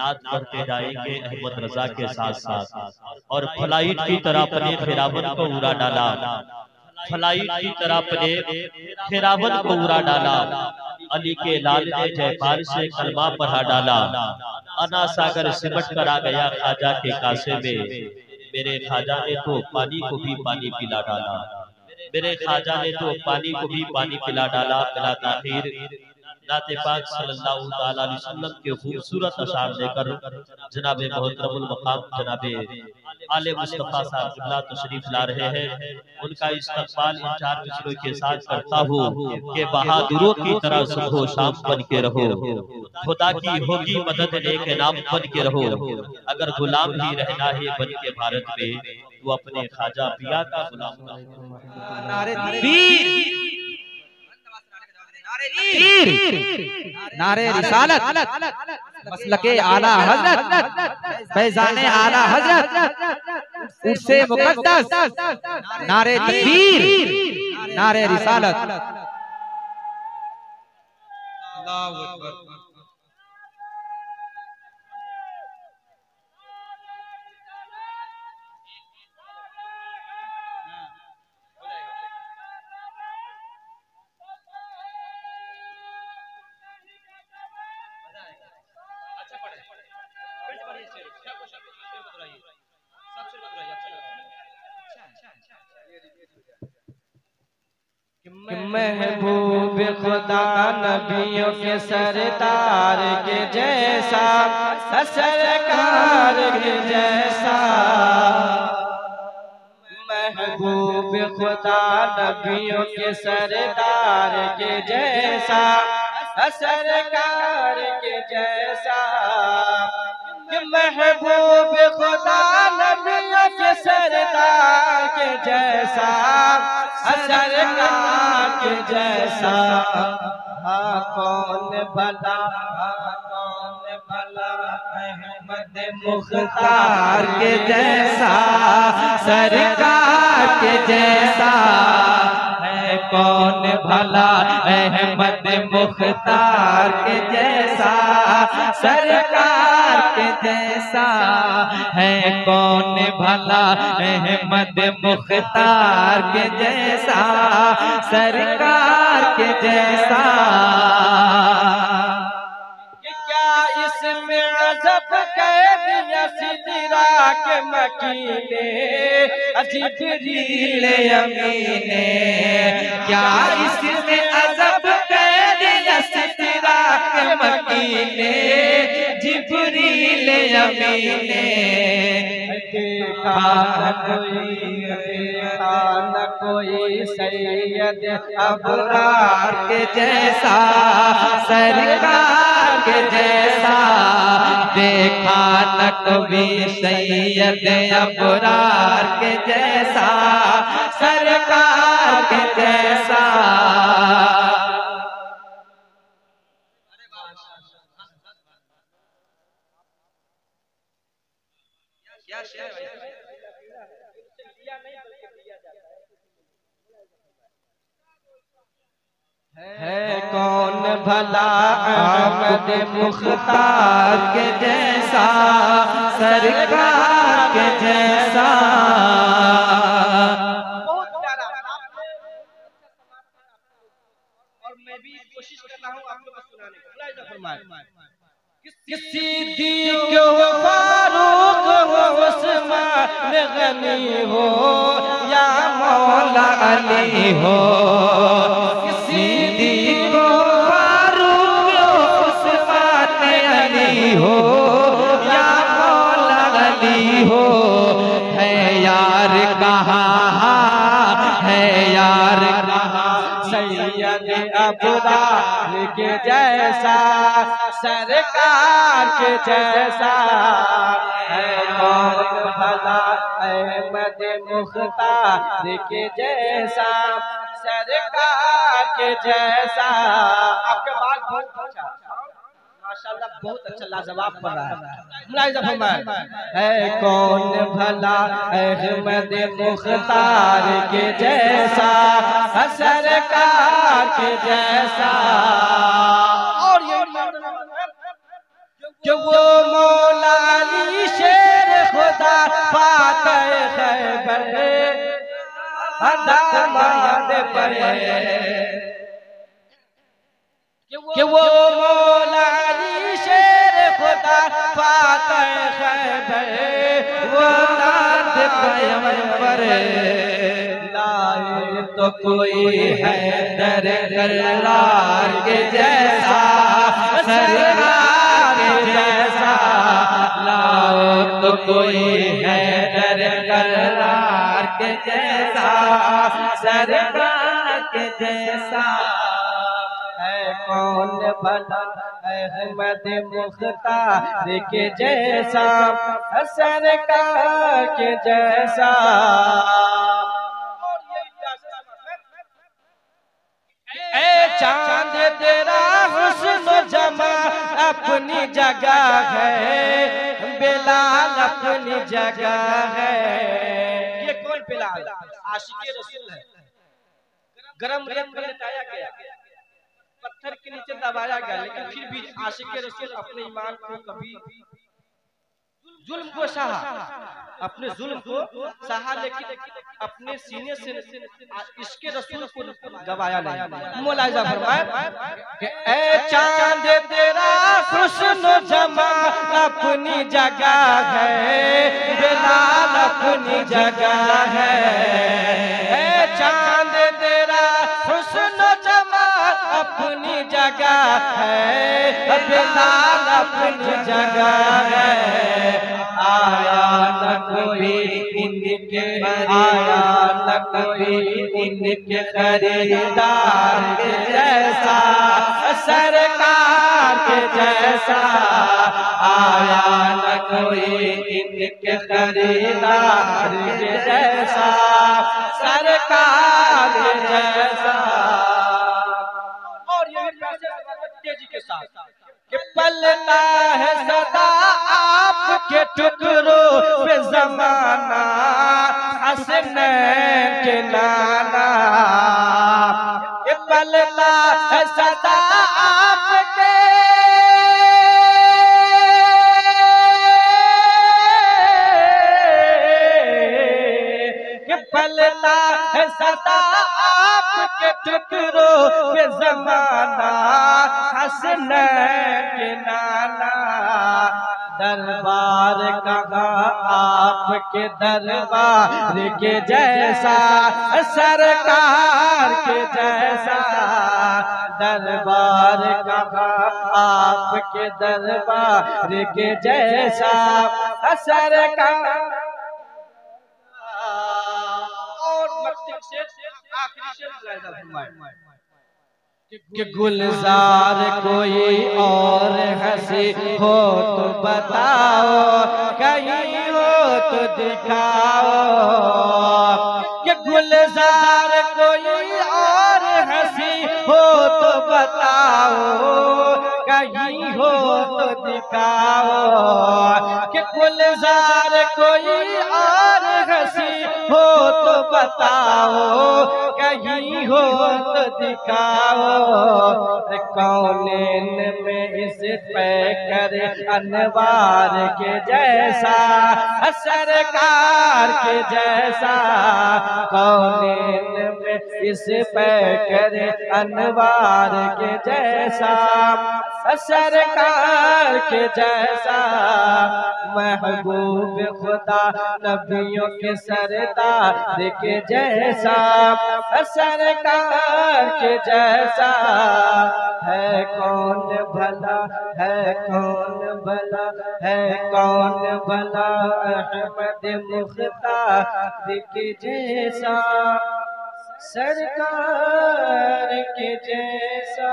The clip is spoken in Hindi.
नात करते जाएंगे अहमद रजा के साथ साथ। और फ्लाइट की तरह अपने फिरावन को उड़ा डाला, फ्लाइट की तरह अपने फिरावन को उड़ा डाला। अली के लाल ने जयपाल से कलमा पढ़ा डाला। अना सागर सिमट कर आ गया ख्वाजा के कासे में, मेरे ख्वाजा ने तो पानी को भी पानी पिला डाला, मेरे ख्वाजा ने तो पानी को भी पानी पिला डाला। बिला ताखीर नाते पाक सल्लल्लाहु ताला अलैहि वसल्लम के खूबसूरत अशार लेकर जनाबे मोहतरमुल मकाम जनाबे आले मुस्तफा साहब क़िबला तशरीफ ला रहे हैं। उनका इस्तकबाल इन चार मिसरों के साथ करता हूँ कि बहादुरों की तरह सुबह शाम बन के रहो, खुदा की होगी मदद नेक नाम बन के रहो। अगर गुलाम ही रहना है बन के भारत में, तो अपने ख्वाजा पिया का गुलाम नारे रिसालत, मसलके आला हजरत, फैजाने आला हजरत, उससे मुकद्दस, नारे तकबीर, नारे रिसालत। अल्लाहु अकबर। महबूब खुदा नबियों के सरदार के जैसा, सरकार के जैसा, महबूब खुदा नबियों के सरदार के जैसा, सरकार के जैसा, महबूब खुदा नबियों के सरदार के जैसा, सरकार के जैसा, हाँ कौन भला, कौन भला, अहमद मुख्तार के जैसा, सरकार के जैसा है कौन भला, अहमद मुख्तार के जैसा, सरकार के जैसा है कौन भला, अहमद मुख्तार के जैसा, सरकार के जैसा। क्या इसमें अजब कह दिया सिदरा के मकीने, जिब्रील अमीने, क्या इसमें अजब कह दिया सिदरा के मकीने, जिब्रील अमीने, देखा न कोई सैयद अबरार के जैसा, सरकार के जैसा, देखा न कभी सैयद अबरार के जैसा, सरकार के जैसा। है कौन भला अहमद मुख्तार के जैसा, सरकार के जैसा। और मैं भी कोशिश करता हूँ आप लोग को सुनाने की। किसी दी क्यों फारूक हो, उस्मान गनी हो, या मौला अली हो, किसी दी को फारूक हो, उस्मान अली हो, या मौला अली हो, है यार कहाँ, है यार कहाँ, सैयद अबरार के जैसा, सरकार के जैसा, है कौन भला, अहमद मुख्तार के जैसा, सरकार के जैसा। आपके बात बहुत अच्छा, माशाल्लाह बहुत अच्छा लाजवाब पढ़ रहा है। है कौन भला, अहमद मुख्तार के जैसा, सरकार के जैसा। और ये जो वो दामाद पर कि वो मौलानी शेर खुदा फातह खैबर वो नात पैगंबर लाए तो कोई है दर कल्लार के जैसा सरकार के जैसा लाओ तो कोई है दर कल्लार के जैसा सरकार के जैसा है कौन भला अहमद मुख्तार के जैसा सरकार के जैसा ए चांद तेरा हुस्न जमा अपनी जगह है बिलाल अपनी जगह है। ये कौन बिलाल? आशिक़े रसूल है। गरम रेत में लटाया गया, पत्थर के नीचे दबाया गया, लेकिन फिर भी आशिक़े रसूल अपने ईमान को कभी जुल्म को सहा, अपने जुल्म को सहा, लेकिन अपने सीने से इश्क़े रसूल को गवाया नहीं। मुलाहिज़ा फरमाए ए चांद तेरा हुस्न जमा अपनी जगह है बिलाल अपनी जगह है। ए चांद तेरा हुस्न जमा अपनी जगह है बिलाल अपनी जगह है। आया न कोई इनके आया न कोई इनके खरीदार के जैसा सरकार के जैसा आया न कोई इनके खरीदार के जैसा सरकार के जैसा। और ये तेजी के साथ कि पलता है सदा आपके टुकड़ों पे ज़माना हसनैन के नाना। कि पलता है सदा आपके कि पलता है सदा आपके टुकड़ों पे ज़माना हसनैन के नाना। दरबार कहाँ आपके दरबार के जैसा सरकार के जैसा दरबार कहाँ आपके दरबार के जैसा सरकार। और आखिरी शेर कि गुलजार कोई और हंसी हो तो बताओ कहीं हो तो दिखाओ। कि गुलजार कोई और हंसी हो तो बताओ कहीं हो तो दिखाओ। कि गुलजार कोई और हंसी हो तो बताओ कहीं हो तो दिखाओ। कौनेन में इस पे करे अनवार के जैसा सरकार के जैसा कौनेन में इस पे करे अनवार के जैसा सरकार के जैसा। महबूब खुदा नबियों के सरदार के जैसा सरकार के जैसा है कौन भला है कौन भला है कौन भला अहमद मुख्तार के जैसा सरकार के जैसा।